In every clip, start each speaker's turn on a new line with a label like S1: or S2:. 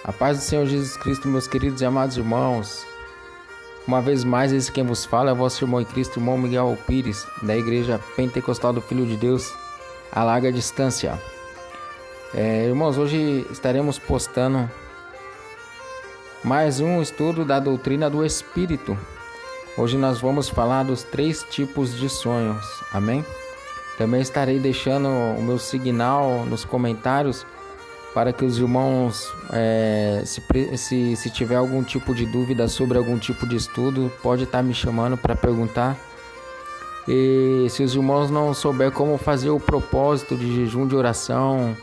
S1: A paz do Senhor Jesus Cristo, meus queridos e amados irmãos. Uma vez mais, esse quem vos fala é o vosso irmão em Cristo, irmão Miguel Pires, da Igreja Pentecostal do Filho de Deus, a larga distância. Irmãos, hoje estaremos postando mais um estudo da doutrina do Espírito. Hoje nós vamos falar dos 3 tipos de sonhos, amém? Também estarei deixando o meu signal nos comentários para que os irmãos, se tiver algum tipo de dúvida sobre algum tipo de estudo, pode estar me chamando para perguntar. E se os irmãos não souber como fazer o propósito de jejum, de oração,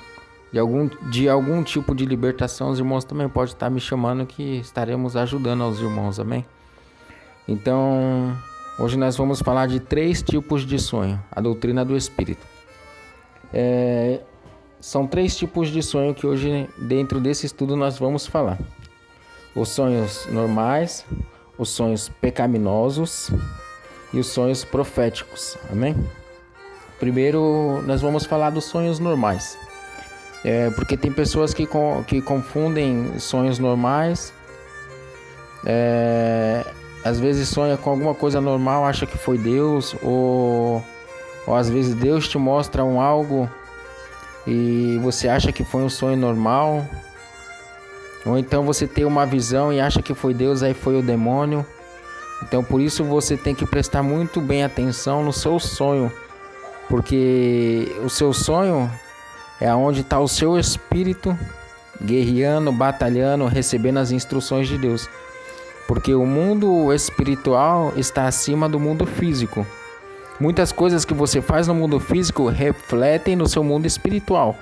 S1: de algum tipo de libertação, os irmãos também podem estar me chamando, que estaremos ajudando aos irmãos, amém? Então, hoje nós vamos falar de 3 tipos de sonho, a doutrina do Espírito. São 3 tipos de sonho que hoje, dentro desse estudo, nós vamos falar. Os sonhos normais, os sonhos pecaminosos e os sonhos proféticos, amém? Primeiro, nós vamos falar dos sonhos normais. Porque tem pessoas que confundem sonhos normais. Às vezes sonha com alguma coisa normal, acha que foi Deus, ou às vezes Deus te mostra algo e você acha que foi um sonho normal, ou então você tem uma visão e acha que foi Deus, aí foi o demônio. Então por isso você tem que prestar muito bem atenção no seu sonho, porque o seu sonho é onde está o seu espírito guerreando, batalhando, recebendo as instruções de Deus. Porque o mundo espiritual está acima do mundo físico. Muitas coisas que você faz no mundo físico refletem no seu mundo espiritual.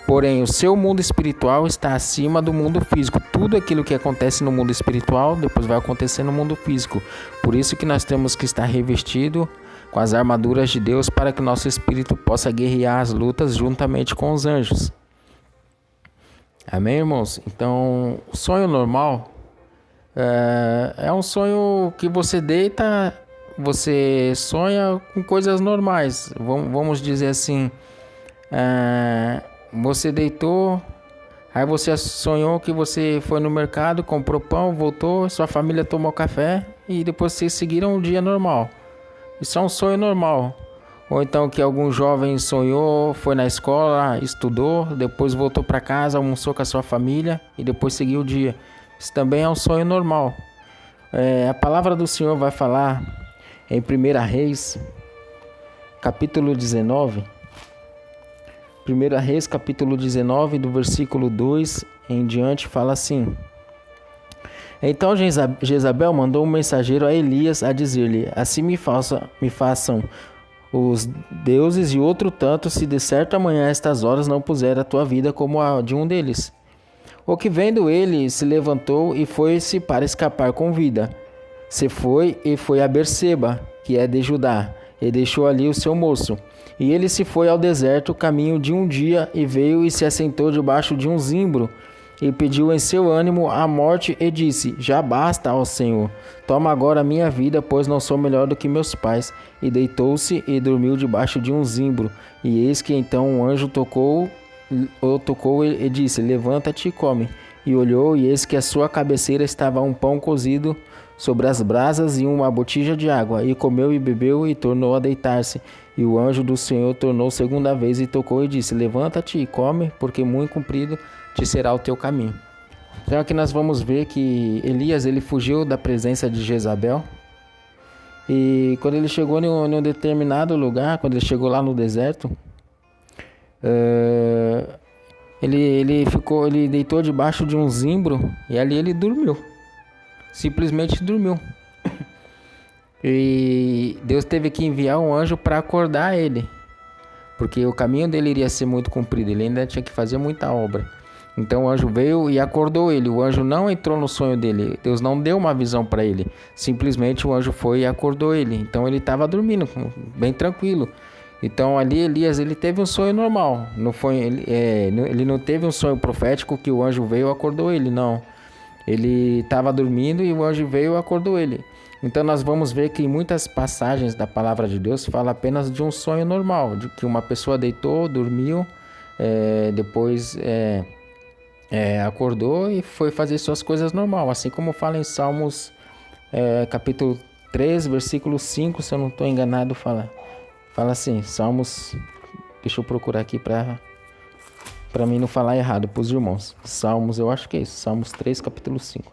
S1: Porém, o seu mundo espiritual está acima do mundo físico. Tudo aquilo que acontece no mundo espiritual, depois vai acontecer no mundo físico. Por isso que nós temos que estar revestido com as armaduras de Deus, para que nosso espírito possa guerrear as lutas juntamente com os anjos. Amém, irmãos? Então, o sonho normal é um sonho que você deita, você sonha com coisas normais. Vamos dizer assim, você deitou, aí você sonhou que você foi no mercado, comprou pão, voltou, sua família tomou café e depois vocês seguiram o dia normal. Isso é um sonho normal. Ou então que algum jovem sonhou, foi na escola, estudou, depois voltou para casa, almoçou com a sua família e depois seguiu o dia. Isso também é um sonho normal. A palavra do Senhor vai falar em 1 Reis, capítulo 19. 1 Reis, capítulo 19, do versículo 2 em diante, fala assim: Então Jezabel mandou um mensageiro a Elias a dizer-lhe: Assim me façam os deuses e outro tanto, se de certo amanhã a estas horas não puser a tua vida como a de um deles. O que vendo ele se levantou e foi-se para escapar com vida. Se foi e foi a Berseba, que é de Judá, e deixou ali o seu moço. E ele se foi ao deserto, caminho de um dia, e veio e se assentou debaixo de um zimbro, e pediu em seu ânimo a morte, e disse: Já basta, ó Senhor, toma agora a minha vida, pois não sou melhor do que meus pais. E deitou-se e dormiu debaixo de um zimbro. E eis que então um anjo tocou e disse: Levanta-te e come. E olhou, e eis que à sua cabeceira estava um pão cozido sobre as brasas e uma botija de água. E comeu e bebeu e tornou a deitar-se. E o anjo do Senhor tornou segunda vez e tocou e disse: Levanta-te e come, porque muito comprido te será o teu caminho. Então aqui nós vamos ver que Elias, ele fugiu da presença de Jezabel. E quando ele chegou em um determinado lugar, quando ele chegou lá no deserto, ele deitou debaixo de um zimbro e ali ele dormiu. Simplesmente dormiu. E Deus teve que enviar um anjo para acordar ele, porque o caminho dele iria ser muito comprido, ele ainda tinha que fazer muita obra. Então o anjo veio e acordou ele. O anjo não entrou no sonho dele, Deus não deu uma visão para ele, simplesmente o anjo foi e acordou ele. Então ele estava dormindo, bem tranquilo. Então ali Elias, ele teve um sonho normal, ele não teve um sonho profético que o anjo veio e acordou ele, não. Ele estava dormindo e o anjo veio e acordou ele. Então nós vamos ver que em muitas passagens da palavra de Deus fala apenas de um sonho normal, de que uma pessoa deitou, dormiu, depois acordou e foi fazer suas coisas normal, assim como fala em Salmos capítulo 3, versículo 5, se eu não estou enganado, fala assim, Salmos, deixa eu procurar aqui para mim não falar errado para os irmãos. Salmos, eu acho que é isso, Salmos 3, capítulo 5.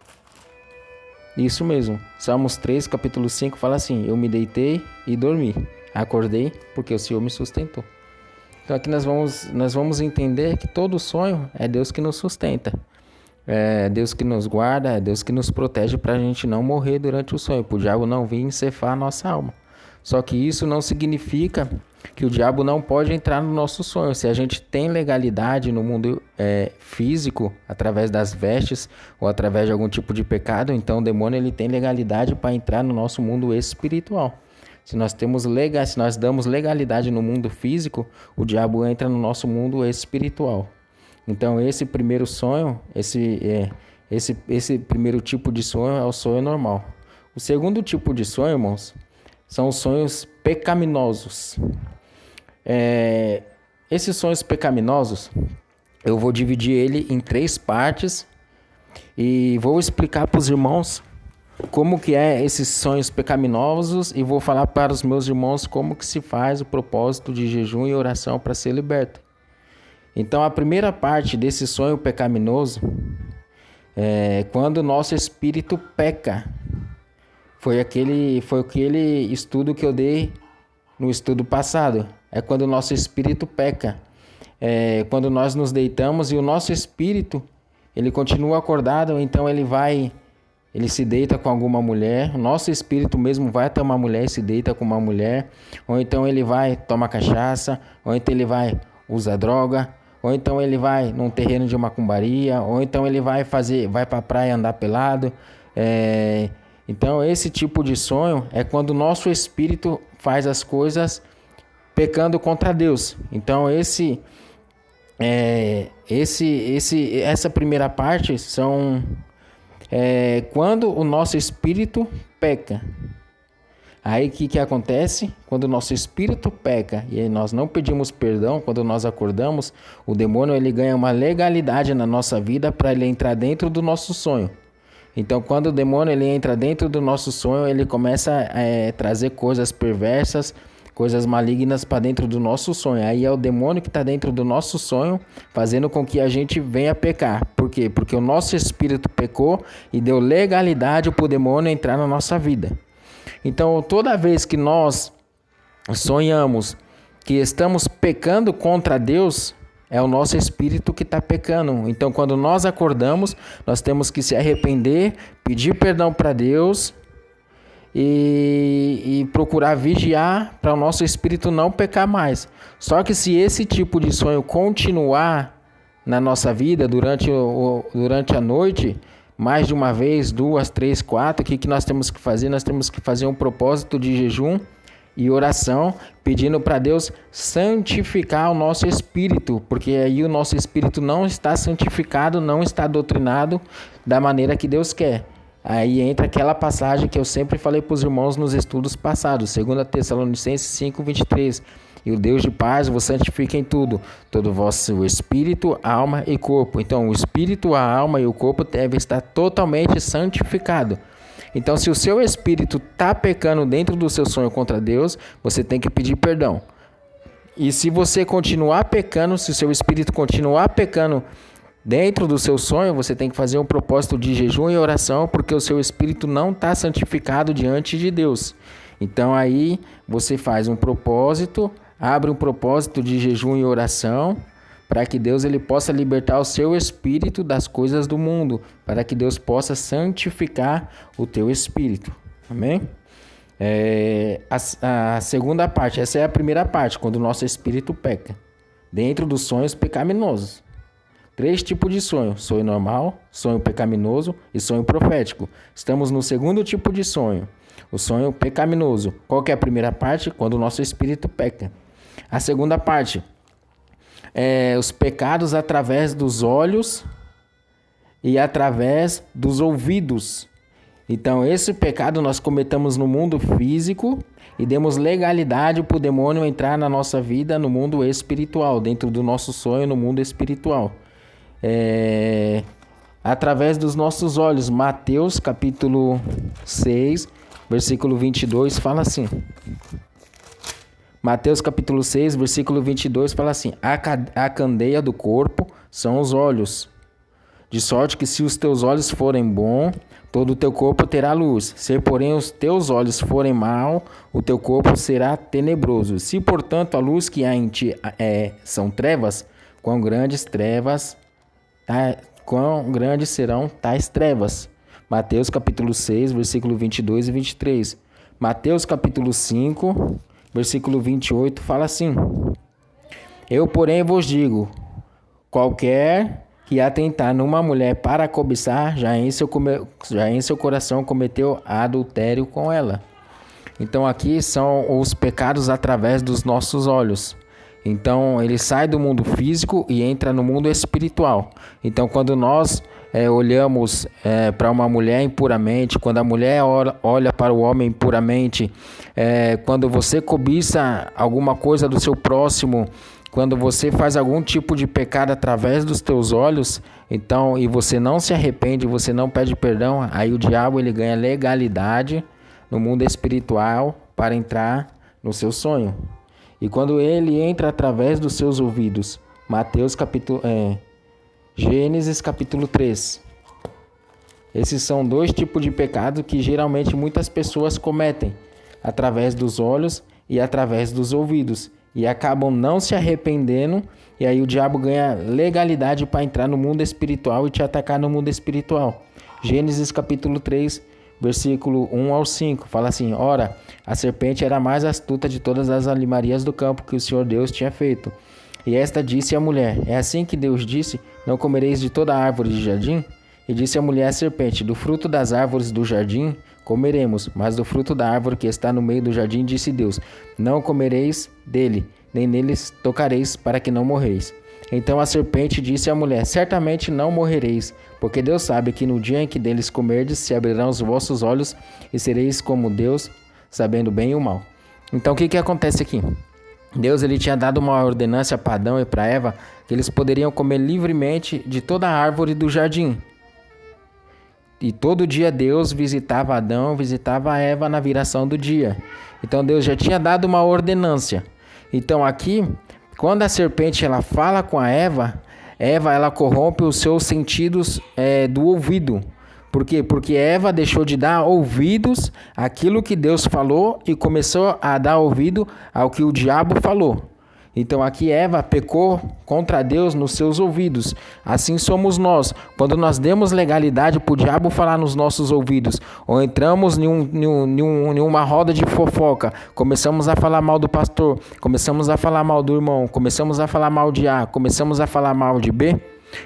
S1: Isso mesmo, Salmos 3, capítulo 5 fala assim: eu me deitei e dormi, acordei porque o Senhor me sustentou. Então aqui nós vamos entender que todo sonho é Deus que nos sustenta. É Deus que nos guarda, é Deus que nos protege para a gente não morrer durante o sonho, para o diabo não vir encefar a nossa alma. Só que isso não significa que o diabo não pode entrar no nosso sonho. Se a gente tem legalidade no mundo físico, através das vestes ou através de algum tipo de pecado, então o demônio ele tem legalidade para entrar no nosso mundo espiritual. Se nós damos legalidade no mundo físico, o diabo entra no nosso mundo espiritual. Então esse primeiro sonho, esse primeiro tipo de sonho é o sonho normal. O segundo tipo de sonho, irmãos, são os sonhos pecaminosos. Esses sonhos pecaminosos, eu vou dividir ele em 3 partes e vou explicar para os irmãos como que é esses sonhos pecaminosos e vou falar para os meus irmãos como que se faz o propósito de jejum e oração para ser liberto. Então a primeira parte desse sonho pecaminoso é quando o nosso espírito peca. Foi aquele estudo que eu dei no estudo passado. É quando o nosso espírito peca. Quando nós nos deitamos e o nosso espírito ele continua acordado, então ele se deita com alguma mulher, o nosso espírito mesmo vai até uma mulher e se deita com uma mulher, ou então ele vai tomar cachaça, ou então ele vai usar droga, ou então ele vai num terreno de macumbaria, ou então ele vai para a praia andar pelado. Então esse tipo de sonho é quando o nosso espírito faz as coisas pecando contra Deus. Então essa primeira parte são quando o nosso espírito peca. Aí o que acontece? Quando o nosso espírito peca e nós não pedimos perdão, quando nós acordamos, o demônio ele ganha uma legalidade na nossa vida para ele entrar dentro do nosso sonho. Então quando o demônio ele entra dentro do nosso sonho, ele começa a trazer coisas perversas, coisas malignas para dentro do nosso sonho. Aí é o demônio que está dentro do nosso sonho, fazendo com que a gente venha pecar. Por quê? Porque o nosso espírito pecou e deu legalidade para o demônio entrar na nossa vida. Então, toda vez que nós sonhamos que estamos pecando contra Deus, é o nosso espírito que está pecando. Então, quando nós acordamos, nós temos que se arrepender, pedir perdão para Deus e procurar vigiar para o nosso espírito não pecar mais. Só que se esse tipo de sonho continuar na nossa vida durante a noite, mais de uma vez, 2, 3, 4, o que nós temos que fazer? Nós temos que fazer um propósito de jejum e oração, pedindo para Deus santificar o nosso espírito, porque aí o nosso espírito não está santificado, não está doutrinado da maneira que Deus quer. Aí entra aquela passagem que eu sempre falei para os irmãos nos estudos passados, 2 Tessalonicenses 5, 23. E o Deus de paz vos santifica em tudo, todo o vosso espírito, alma e corpo. Então o espírito, a alma e o corpo devem estar totalmente santificados. Então se o seu espírito está pecando dentro do seu sonho contra Deus, você tem que pedir perdão. E se você continuar pecando, se o seu espírito continuar pecando dentro do seu sonho, você tem que fazer um propósito de jejum e oração, porque o seu espírito não está santificado diante de Deus. Então aí você faz um propósito, abre um propósito de jejum e oração, para que Deus ele possa libertar o seu espírito das coisas do mundo, para que Deus possa santificar o teu espírito. Amém? A segunda parte, essa é a primeira parte, quando o nosso espírito peca, dentro dos sonhos pecaminosos. 3 tipos de sonho: sonho normal, sonho pecaminoso e sonho profético. Estamos no segundo tipo de sonho, o sonho pecaminoso. Qual que é a primeira parte? Quando o nosso espírito peca. A segunda parte é os pecados através dos olhos e através dos ouvidos. Então esse pecado nós cometemos no mundo físico e demos legalidade para o demônio entrar na nossa vida no mundo espiritual, dentro do nosso sonho no mundo espiritual. através dos nossos olhos. Mateus capítulo 6, versículo 22 fala assim. Mateus capítulo 6, versículo 22 fala assim: a candeia do corpo são os olhos. De sorte que se os teus olhos forem bons, todo o teu corpo terá luz. Se, porém, os teus olhos forem mau, o teu corpo será tenebroso. Se, portanto, a luz que há em ti são trevas, quão grandes serão tais trevas. Mateus capítulo 6, versículo 22 e 23. Mateus capítulo 5, versículo 28 fala assim: eu, porém, vos digo, qualquer que atentar numa mulher para cobiçar, já em seu coração cometeu adultério com ela. Então aqui são os pecados através dos nossos olhos. Então ele sai do mundo físico e entra no mundo espiritual. Então quando nós olhamos para uma mulher impuramente, quando a mulher olha para o homem impuramente, quando você cobiça alguma coisa do seu próximo, quando você faz algum tipo de pecado através dos teus olhos, então, e você não se arrepende, você não pede perdão, aí o diabo ele ganha legalidade no mundo espiritual para entrar no seu sonho. E quando ele entra através dos seus ouvidos, Gênesis capítulo 3. Esses são dois tipos de pecado que geralmente muitas pessoas cometem, através dos olhos e através dos ouvidos. E acabam não se arrependendo, e aí o diabo ganha legalidade para entrar no mundo espiritual e te atacar no mundo espiritual. Gênesis capítulo 3, versículo 1 ao 5, fala assim: ora, a serpente era a mais astuta de todas as animarias do campo que o Senhor Deus tinha feito. E esta disse à mulher: é assim que Deus disse, não comereis de toda árvore de jardim? E disse a mulher à serpente: do fruto das árvores do jardim comeremos, mas do fruto da árvore que está no meio do jardim, disse Deus, não comereis dele, nem neles tocareis, para que não morreis. Então a serpente disse à mulher: certamente não morrereis, porque Deus sabe que no dia em que deles comerdes, se abrirão os vossos olhos, e sereis como Deus, sabendo bem e o mal. Então o que acontece aqui? Deus ele tinha dado uma ordenança para Adão e para Eva, que eles poderiam comer livremente de toda a árvore do jardim. E todo dia Deus visitava Adão, visitava Eva na viração do dia. Então Deus já tinha dado uma ordenância. Então aqui, quando a serpente ela fala com a Eva ela corrompe os seus sentidos do ouvido. Por quê? Porque Eva deixou de dar ouvidos àquilo que Deus falou e começou a dar ouvido ao que o diabo falou. Então aqui Eva pecou contra Deus nos seus ouvidos. Assim somos nós. Quando nós demos legalidade para o diabo falar nos nossos ouvidos, ou entramos em uma roda de fofoca, começamos a falar mal do pastor, começamos a falar mal do irmão, começamos a falar mal de A, começamos a falar mal de B,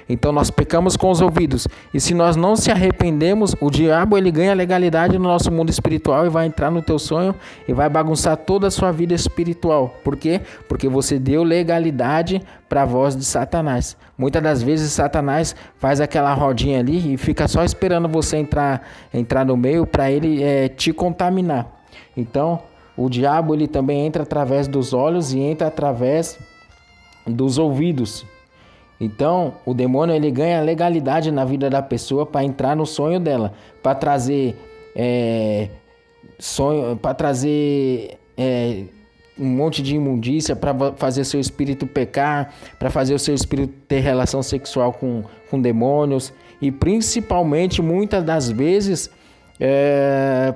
S1: então nós pecamos com os ouvidos. E se nós não se arrependemos, o diabo ele ganha legalidade no nosso mundo espiritual e vai entrar no teu sonho e vai bagunçar toda a sua vida espiritual. Por quê? Porque você deu legalidade para a voz de Satanás. Muitas das vezes Satanás faz aquela rodinha ali e fica só esperando você entrar no meio para ele te contaminar. Então o diabo ele também entra através dos olhos e entra através dos ouvidos. Então, o demônio ele ganha legalidade na vida da pessoa para entrar no sonho dela, para trazer um monte de imundícia, para fazer seu espírito pecar, para fazer o seu espírito ter relação sexual com demônios e principalmente muitas das vezes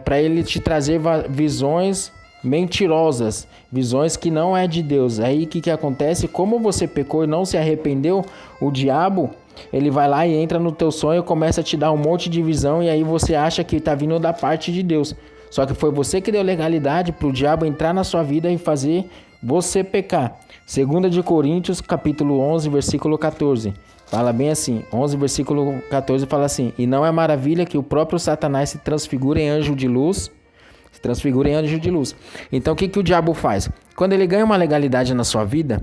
S1: para ele te trazer visões mentirosas, visões que não é de Deus. Aí o que acontece? Como você pecou e não se arrependeu, o diabo ele vai lá e entra no teu sonho, começa a te dar um monte de visão e aí você acha que está vindo da parte de Deus. Só que foi você que deu legalidade para o diabo entrar na sua vida e fazer você pecar. 2 de Coríntios capítulo 11, versículo 14. Fala bem assim, 11 versículo 14 fala assim: e não é maravilha que o próprio Satanás se transfigure em anjo de luz? Então o que o diabo faz? Quando ele ganha uma legalidade na sua vida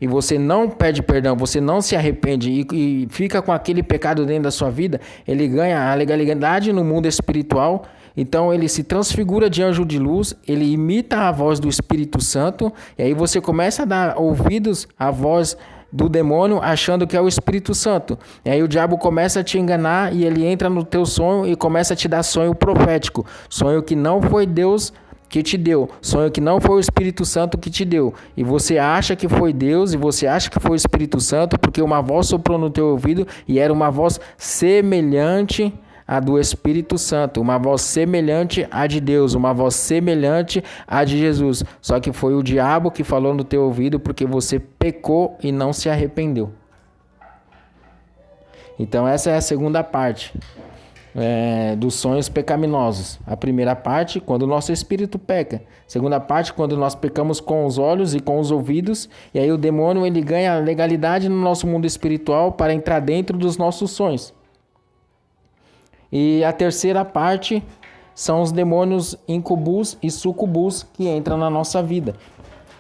S1: e você não pede perdão, você não se arrepende e fica com aquele pecado dentro da sua vida, ele ganha a legalidade no mundo espiritual. Então ele se transfigura de anjo de luz, ele imita a voz do Espírito Santo, e aí você começa a dar ouvidos à voz do demônio achando que é o Espírito Santo. E aí o diabo começa a te enganar e ele entra no teu sonho e começa a te dar sonho profético. Sonho que não foi Deus que te deu. Sonho que não foi o Espírito Santo que te deu. E você acha que foi Deus e você acha que foi o Espírito Santo porque uma voz soprou no teu ouvido e era uma voz semelhante a do Espírito Santo, uma voz semelhante à de Deus, uma voz semelhante à de Jesus. Só que foi o diabo que falou no teu ouvido porque você pecou e não se arrependeu. Então essa é a segunda parte dos sonhos pecaminosos. A primeira parte, quando o nosso espírito peca. Segunda parte, quando nós pecamos com os olhos e com os ouvidos. E aí o demônio ele ganha legalidade no nosso mundo espiritual para entrar dentro dos nossos sonhos. E a terceira parte são os demônios incubus e sucubus que entram na nossa vida.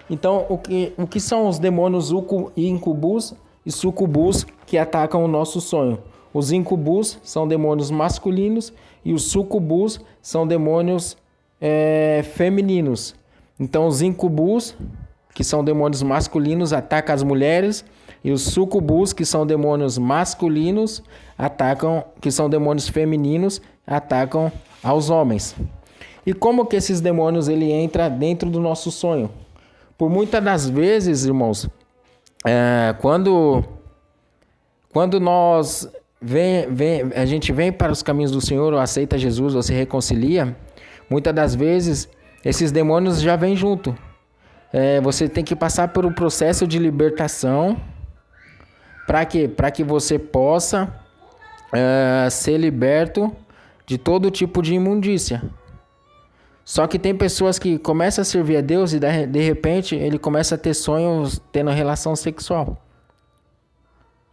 S1: Então, o que são os demônios incubus e sucubus que atacam o nosso sonho? Os incubus são demônios masculinos e os sucubus são demônios femininos. Então, os incubus, que são demônios masculinos, atacam as mulheres, e os sucubus, que são demônios masculinos, que são demônios femininos, atacam aos homens. E como que esses demônios ele entra dentro do nosso sonho? Por muitas das vezes, irmãos, quando a gente vem para os caminhos do Senhor, ou aceita Jesus, ou se reconcilia, muitas das vezes esses demônios já vêm junto. Você tem que passar por um processo de libertação. Para quê? Para que você possa ser liberto de todo tipo de imundícia. Só que tem pessoas que começam a servir a Deus e de repente ele começa a ter sonhos tendo relação sexual.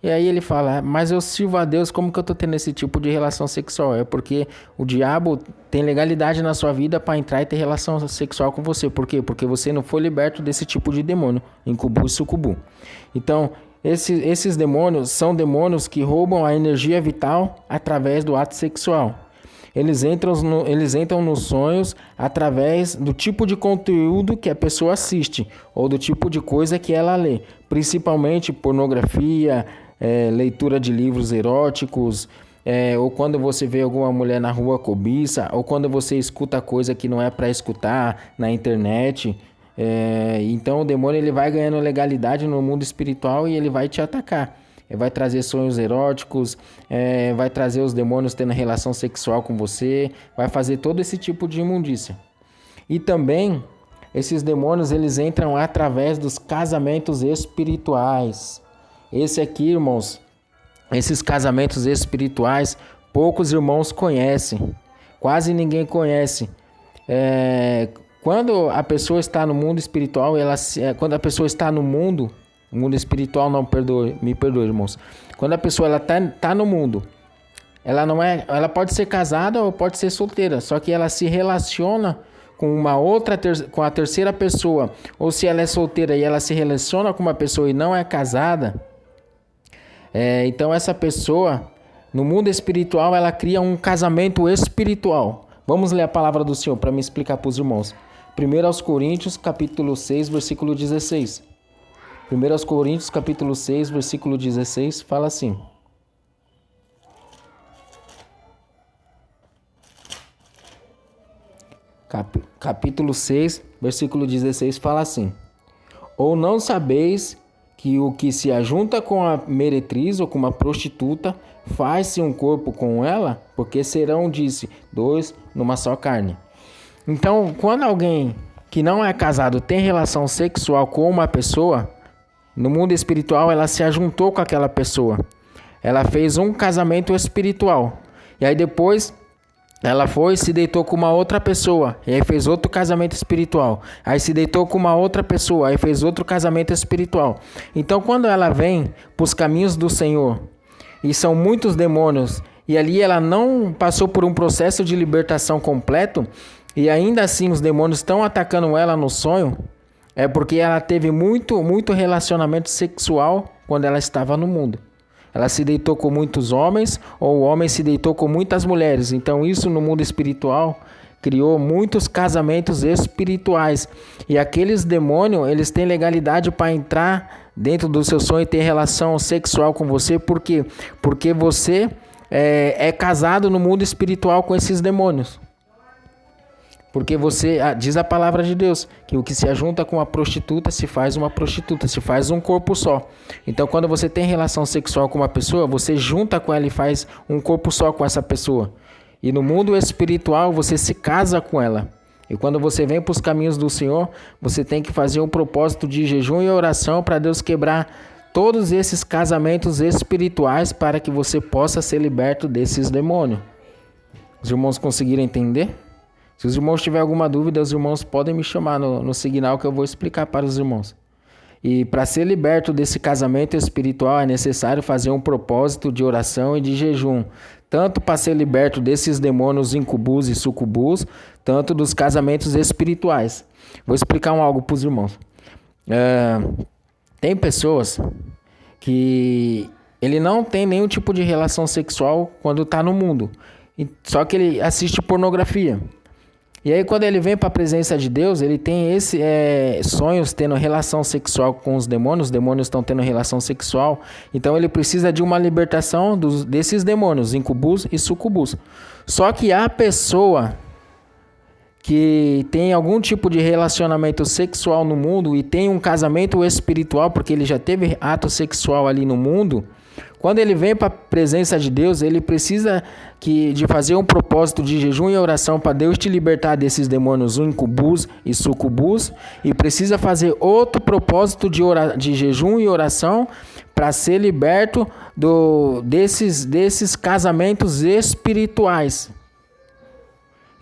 S1: E aí ele fala, mas eu sirvo a Deus, como que eu estou tendo esse tipo de relação sexual? É porque o diabo tem legalidade na sua vida para entrar e ter relação sexual com você. Por quê? Porque você não foi liberto desse tipo de demônio, incubu e sucubu. Então, esses demônios são demônios que roubam a energia vital através do ato sexual. Eles entram nos sonhos através do tipo de conteúdo que a pessoa assiste ou do tipo de coisa que ela lê, principalmente pornografia, leitura de livros eróticos, ou quando você vê alguma mulher na rua cobiça, ou quando você escuta coisa que não é para escutar na internet. Então o demônio ele vai ganhando legalidade no mundo espiritual e ele vai te atacar. Ele vai trazer sonhos eróticos, vai trazer os demônios tendo relação sexual com você, vai fazer todo esse tipo de imundícia. E também esses demônios eles entram através dos casamentos espirituais. Esse aqui, irmãos, esses casamentos espirituais, poucos irmãos conhecem, quase ninguém conhece. Quando a pessoa está no mundo espiritual, quando a pessoa está no mundo espiritual, me perdoe, irmãos. Quando a pessoa ela tá no mundo, ela pode ser casada ou pode ser solteira, só que ela se relaciona com a terceira pessoa, ou se ela é solteira e ela se relaciona com uma pessoa e não é casada, então essa pessoa, no mundo espiritual, ela cria um casamento espiritual. Vamos ler a palavra do Senhor para me explicar para os irmãos. 1 Coríntios, capítulo 6, versículo 16. 1 Coríntios, capítulo 6, versículo 16, fala assim. Capítulo 6, versículo 16, fala assim. Ou não sabeis que o que se ajunta com a meretriz ou com uma prostituta, faz-se um corpo com ela? Porque serão, disse, dois numa só carne. Então, quando alguém que não é casado tem relação sexual com uma pessoa, no mundo espiritual ela se ajuntou com aquela pessoa. Ela fez um casamento espiritual. E aí depois ela se deitou com uma outra pessoa, e aí fez outro casamento espiritual. Aí se deitou com uma outra pessoa, aí fez outro casamento espiritual. Então quando ela vem para os caminhos do Senhor, e são muitos demônios, e ali ela não passou por um processo de libertação completo, e ainda assim os demônios estão atacando ela no sonho, é porque ela teve muito relacionamento sexual quando ela estava no mundo. Ela se deitou com muitos homens, ou o homem se deitou com muitas mulheres. Então isso no mundo espiritual criou muitos casamentos espirituais. E aqueles demônios, eles têm legalidade para entrar dentro do seu sonho e ter relação sexual com você. Por quê? Porque você é casado no mundo espiritual com esses demônios. Porque você, diz a palavra de Deus, que o que se ajunta com a prostituta se faz uma prostituta, se faz um corpo só. Então, quando você tem relação sexual com uma pessoa, você junta com ela e faz um corpo só com essa pessoa. E no mundo espiritual, você se casa com ela. E quando você vem para os caminhos do Senhor, você tem que fazer um propósito de jejum e oração para Deus quebrar todos esses casamentos espirituais para que você possa ser liberto desses demônios. Os irmãos conseguiram entender? Se os irmãos tiverem alguma dúvida, os irmãos podem me chamar no signal que eu vou explicar para os irmãos. E para ser liberto desse casamento espiritual é necessário fazer um propósito de oração e de jejum. Tanto para ser liberto desses demônios incubus e sucubus, tanto dos casamentos espirituais. Vou explicar algo para os irmãos. Tem pessoas que ele não tem nenhum tipo de relação sexual quando está no mundo. Só que ele assiste pornografia. E aí quando ele vem para a presença de Deus, ele tem sonhos tendo relação sexual com os demônios estão tendo relação sexual, então ele precisa de uma libertação desses demônios, incubus e sucubus. Só que a pessoa que tem algum tipo de relacionamento sexual no mundo e tem um casamento espiritual, porque ele já teve ato sexual ali no mundo, quando ele vem para a presença de Deus, ele precisa de fazer um propósito de jejum e oração para Deus te libertar desses demônios incubus e sucubus, e precisa fazer outro propósito de jejum e oração para ser liberto desses casamentos espirituais.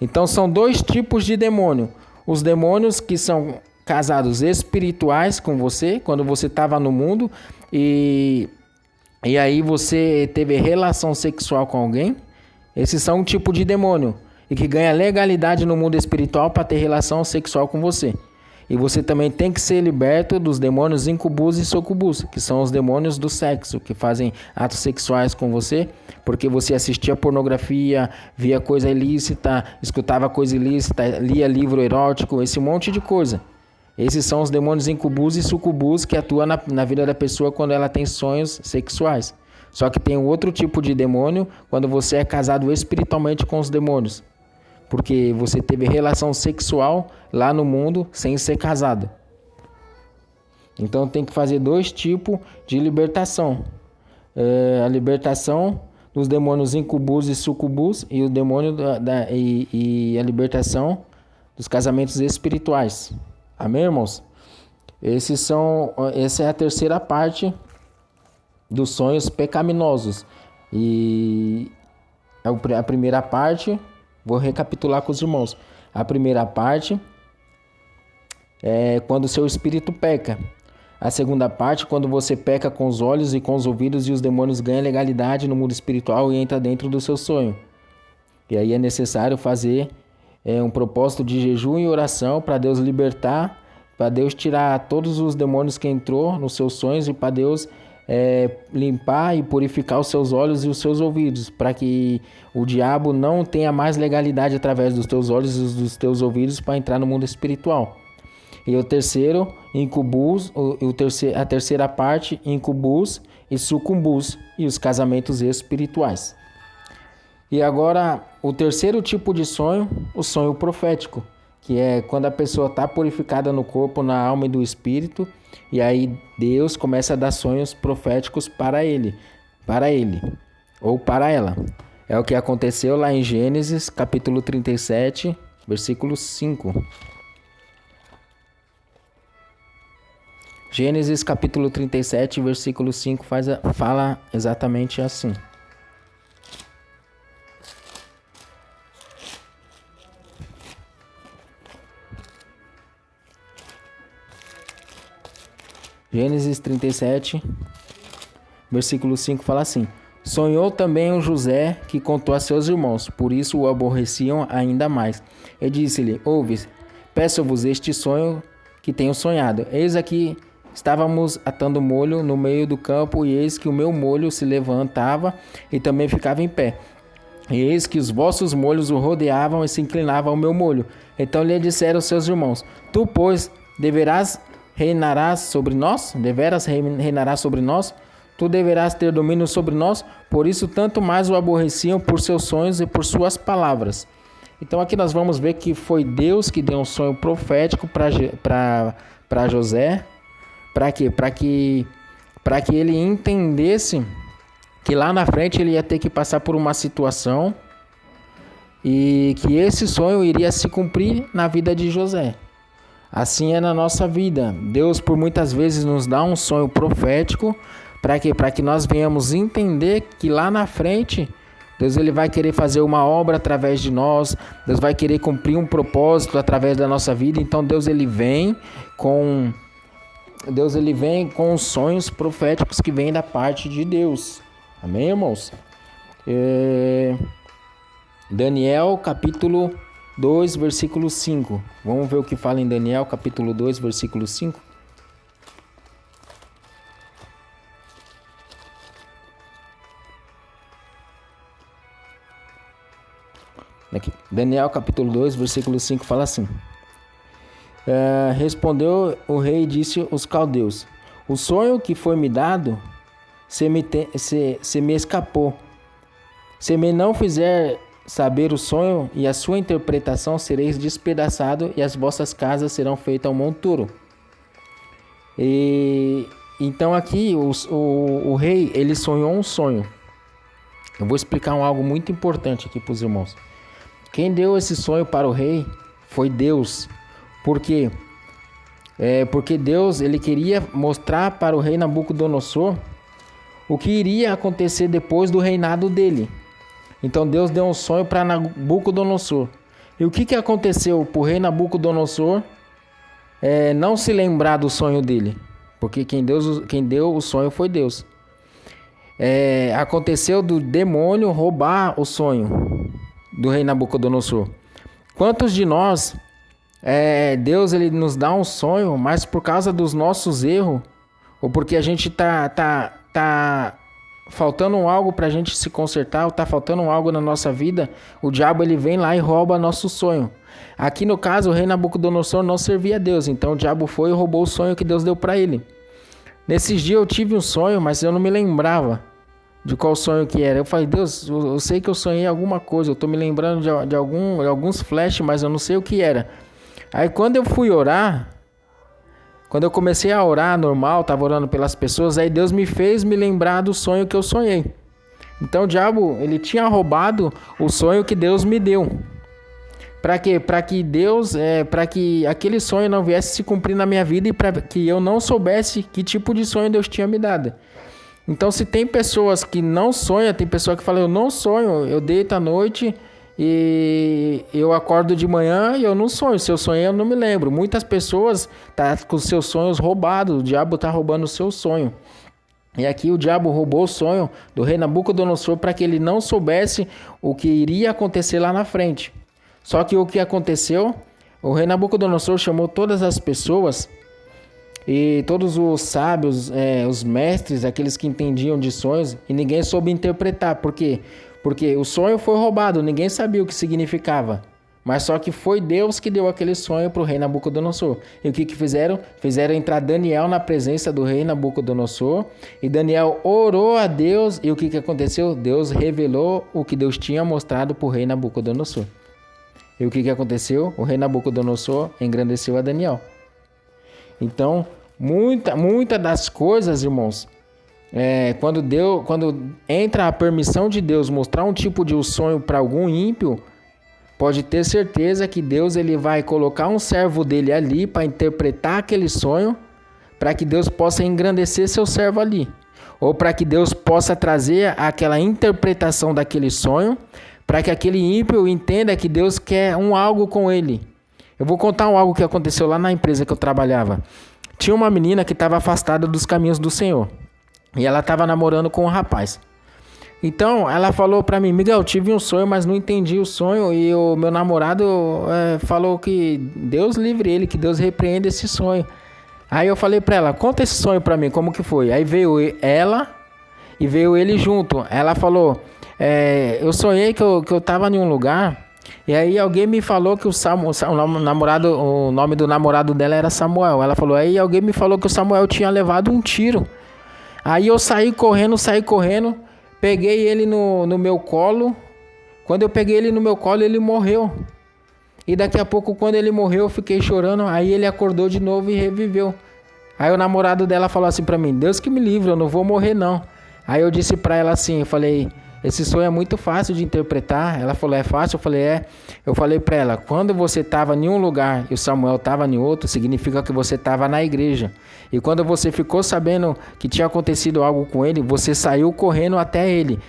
S1: Então são dois tipos de demônio. Os demônios que são casados espirituais com você, quando você estava no mundo e aí você teve relação sexual com alguém. Esses são um tipo de demônio e que ganha legalidade no mundo espiritual para ter relação sexual com você. E você também tem que ser liberto dos demônios incubus e sucubus, que são os demônios do sexo, que fazem atos sexuais com você, porque você assistia pornografia, via coisa ilícita, escutava coisa ilícita, lia livro erótico, esse monte de coisa. Esses são os demônios incubus e sucubus que atuam na vida da pessoa quando ela tem sonhos sexuais. Só que tem outro tipo de demônio quando você é casado espiritualmente com os demônios. Porque você teve relação sexual lá no mundo sem ser casado. Então tem que fazer dois tipos de libertação. A libertação dos demônios incubus e sucubus e o demônio e a libertação dos casamentos espirituais. Amém, irmãos? Essa é a terceira parte dos sonhos pecaminosos. E a primeira parte, vou recapitular com os irmãos. A primeira parte é quando o seu espírito peca. A segunda parte, quando você peca com os olhos e com os ouvidos e os demônios ganham legalidade no mundo espiritual e entra dentro do seu sonho. E aí é necessário fazer um propósito de jejum e oração para Deus libertar, para Deus tirar todos os demônios que entrou nos seus sonhos e para Deus limpar e purificar os seus olhos e os seus ouvidos, para que o diabo não tenha mais legalidade através dos teus olhos e dos teus ouvidos para entrar no mundo espiritual. E o terceiro, incubus, a terceira parte, incubus e sucubus e os casamentos espirituais. E agora, o terceiro tipo de sonho, o sonho profético, que é quando a pessoa está purificada no corpo, na alma e do espírito, e aí Deus começa a dar sonhos proféticos para ele ou para ela. É o que aconteceu lá em Gênesis, capítulo 37, versículo 5. Gênesis, capítulo 37, versículo 5, fala exatamente assim. Gênesis 37, versículo 5 fala assim: sonhou também o José, que contou a seus irmãos, por isso o aborreciam ainda mais. E disse-lhe: ouve, peço-vos este sonho que tenho sonhado. Eis aqui estávamos atando molho no meio do campo, e eis que o meu molho se levantava e também ficava em pé. E eis que os vossos molhos o rodeavam e se inclinavam ao meu molho. Então lhe disseram seus irmãos: Tu, pois, reinarás sobre nós? Deveras reinarás sobre nós? Tu deverás ter domínio sobre nós? Por isso, tanto mais o aborreciam por seus sonhos e por suas palavras. Então aqui nós vamos ver que foi Deus que deu um sonho profético para José. Para quê? Para que ele entendesse que lá na frente ele ia ter que passar por uma situação e que esse sonho iria se cumprir na vida de José. Assim é na nossa vida. Deus por muitas vezes nos dá um sonho profético. Para quê? Para que nós venhamos entender que lá na frente Deus ele vai querer fazer uma obra através de nós. Deus vai querer cumprir um propósito através da nossa vida. Então Deus ele vem com sonhos proféticos que vêm da parte de Deus. Amém, irmãos? Daniel capítulo 2, versículo 5. Vamos ver o que fala em Daniel capítulo 2, versículo 5. Aqui. Daniel capítulo 2, versículo 5 fala assim: respondeu o rei e disse aos caldeus: o sonho que foi me dado se me escapou. Se me não fizer saber o sonho e a sua interpretação, sereis despedaçado e as vossas casas serão feitas ao monturo. E então aqui o rei ele sonhou um sonho. Eu vou explicar algo muito importante aqui para os irmãos. Quem deu esse sonho para o rei foi Deus. Por quê? Porque Deus ele queria mostrar para o rei Nabucodonosor o que iria acontecer depois do reinado dele. Então Deus deu um sonho para Nabucodonosor. E o que aconteceu para o rei Nabucodonosor não se lembrar do sonho dele? Porque quem deu o sonho foi Deus. Aconteceu do demônio roubar o sonho do rei Nabucodonosor. Quantos de nós, Deus ele nos dá um sonho, mas por causa dos nossos erros, ou porque a gente tá faltando algo para a gente se consertar, ou tá faltando algo na nossa vida, o diabo ele vem lá e rouba nosso sonho. Aqui no caso, o rei Nabucodonosor não servia a Deus, então o diabo foi e roubou o sonho que Deus deu para ele. Nesses dias eu tive um sonho, mas eu não me lembrava de qual sonho que era. Eu falei: Deus, eu sei que eu sonhei alguma coisa, eu tô me lembrando de alguns flashes, mas eu não sei o que era. Aí quando eu fui orar, quando eu comecei a orar normal, tava orando pelas pessoas, aí Deus me fez me lembrar do sonho que eu sonhei. Então o diabo, ele tinha roubado o sonho que Deus me deu. Para quê? Para que aquele sonho não viesse se cumprir na minha vida e para que eu não soubesse que tipo de sonho Deus tinha me dado. Então, se tem pessoas que não sonham, tem pessoa que fala: eu não sonho, eu deito à noite e eu acordo de manhã e eu não sonho. Se eu sonhei, eu não me lembro. Muitas pessoas estão com seus sonhos roubados, o diabo está roubando o seu sonho. E aqui o diabo roubou o sonho do rei Nabucodonosor para que ele não soubesse o que iria acontecer lá na frente. Só que o que aconteceu? O rei Nabucodonosor chamou todas as pessoas e todos os sábios, os mestres, aqueles que entendiam de sonhos, e ninguém soube interpretar. Por quê? Porque o sonho foi roubado, ninguém sabia o que significava. Mas só que foi Deus que deu aquele sonho para o rei Nabucodonosor. E o que fizeram? Fizeram entrar Daniel na presença do rei Nabucodonosor. E Daniel orou a Deus. E o que aconteceu? Deus revelou o que Deus tinha mostrado para o rei Nabucodonosor. E o que aconteceu? O rei Nabucodonosor engrandeceu a Daniel. Então, muita das coisas, irmãos, quando entra a permissão de Deus mostrar um tipo de sonho para algum ímpio, pode ter certeza que Deus ele vai colocar um servo dele ali para interpretar aquele sonho, para que Deus possa engrandecer seu servo ali. Ou para que Deus possa trazer aquela interpretação daquele sonho, para que aquele ímpio entenda que Deus quer algo com ele. Eu vou contar algo que aconteceu lá na empresa que eu trabalhava. Tinha uma menina que estava afastada dos caminhos do Senhor. E ela estava namorando com um rapaz. Então, ela falou para mim: Miguel, eu tive um sonho, mas não entendi o sonho. E o meu namorado falou que Deus livre ele, que Deus repreenda esse sonho. Aí eu falei para ela: conta esse sonho para mim, como que foi? Aí veio ela e veio ele junto. Ela falou: eu sonhei que eu tava em um lugar, e aí alguém me falou que o nome do namorado dela era Samuel. Ela falou, aí alguém me falou que o Samuel tinha levado um tiro. Aí eu saí correndo, peguei ele no meu colo. Quando eu peguei ele no meu colo, ele morreu. E daqui a pouco, quando ele morreu, eu fiquei chorando. Aí ele acordou de novo e reviveu. Aí o namorado dela falou assim pra mim, Deus que me livre, eu não vou morrer não. Aí eu disse pra ela assim, eu falei, esse sonho é muito fácil de interpretar. Ela falou, é fácil? Eu falei, é. Eu falei pra ela, quando você estava em um lugar e o Samuel estava em outro, significa que você estava na igreja. E quando você ficou sabendo que tinha acontecido algo com ele, você saiu correndo até ele.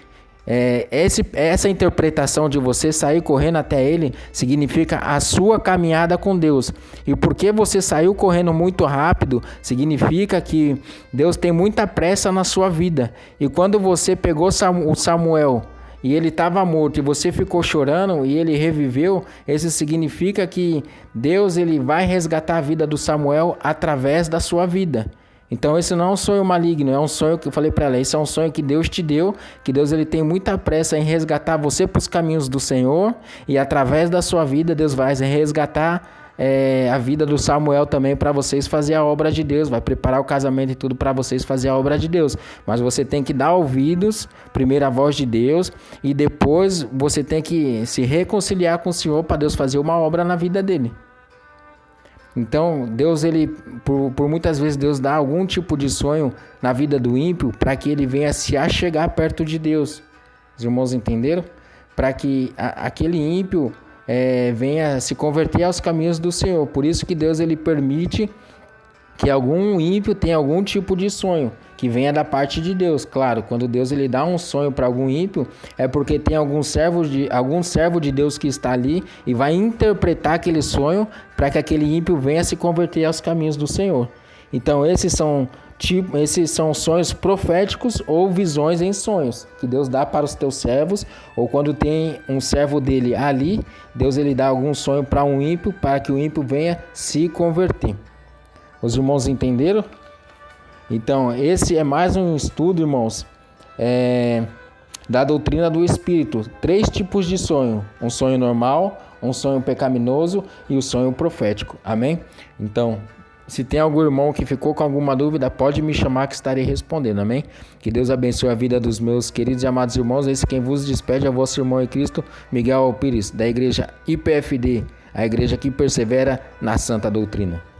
S1: Essa interpretação de você sair correndo até ele significa a sua caminhada com Deus. E porque você saiu correndo muito rápido, significa que Deus tem muita pressa na sua vida. E quando você pegou o Samuel e ele estava morto e você ficou chorando e ele reviveu, isso significa que Deus ele vai resgatar a vida do Samuel através da sua vida. Então esse não é um sonho maligno, é um sonho que eu falei para ela, esse é um sonho que Deus te deu, que Deus ele tem muita pressa em resgatar você para os caminhos do Senhor, e através da sua vida Deus vai resgatar a vida do Samuel também para vocês fazer a obra de Deus, vai preparar o casamento e tudo para vocês fazer a obra de Deus. Mas você tem que dar ouvidos, primeiro à voz de Deus, e depois você tem que se reconciliar com o Senhor para Deus fazer uma obra na vida dele. Então, Deus, ele, por muitas vezes, Deus dá algum tipo de sonho na vida do ímpio para que ele venha se achegar perto de Deus. Os irmãos entenderam? Para que aquele ímpio venha se converter aos caminhos do Senhor. Por isso que Deus ele permite que algum ímpio tenha algum tipo de sonho que venha da parte de Deus. Claro, quando Deus ele dá um sonho para algum ímpio, é porque tem algum servo de Deus que está ali e vai interpretar aquele sonho para que aquele ímpio venha se converter aos caminhos do Senhor. Então esses são sonhos proféticos ou visões em sonhos que Deus dá para os teus servos, ou quando tem um servo dele ali, Deus ele dá algum sonho para um ímpio para que o ímpio venha se converter. Os irmãos entenderam? Então, esse é mais um estudo, irmãos, da doutrina do Espírito. 3 tipos de sonho. Um sonho normal, um sonho pecaminoso e o sonho profético. Amém? Então, se tem algum irmão que ficou com alguma dúvida, pode me chamar que estarei respondendo. Amém? Que Deus abençoe a vida dos meus queridos e amados irmãos. Esse quem vos despede é o vosso irmão em Cristo, Miguel Alpires, da igreja IPFD, a igreja que persevera na santa doutrina.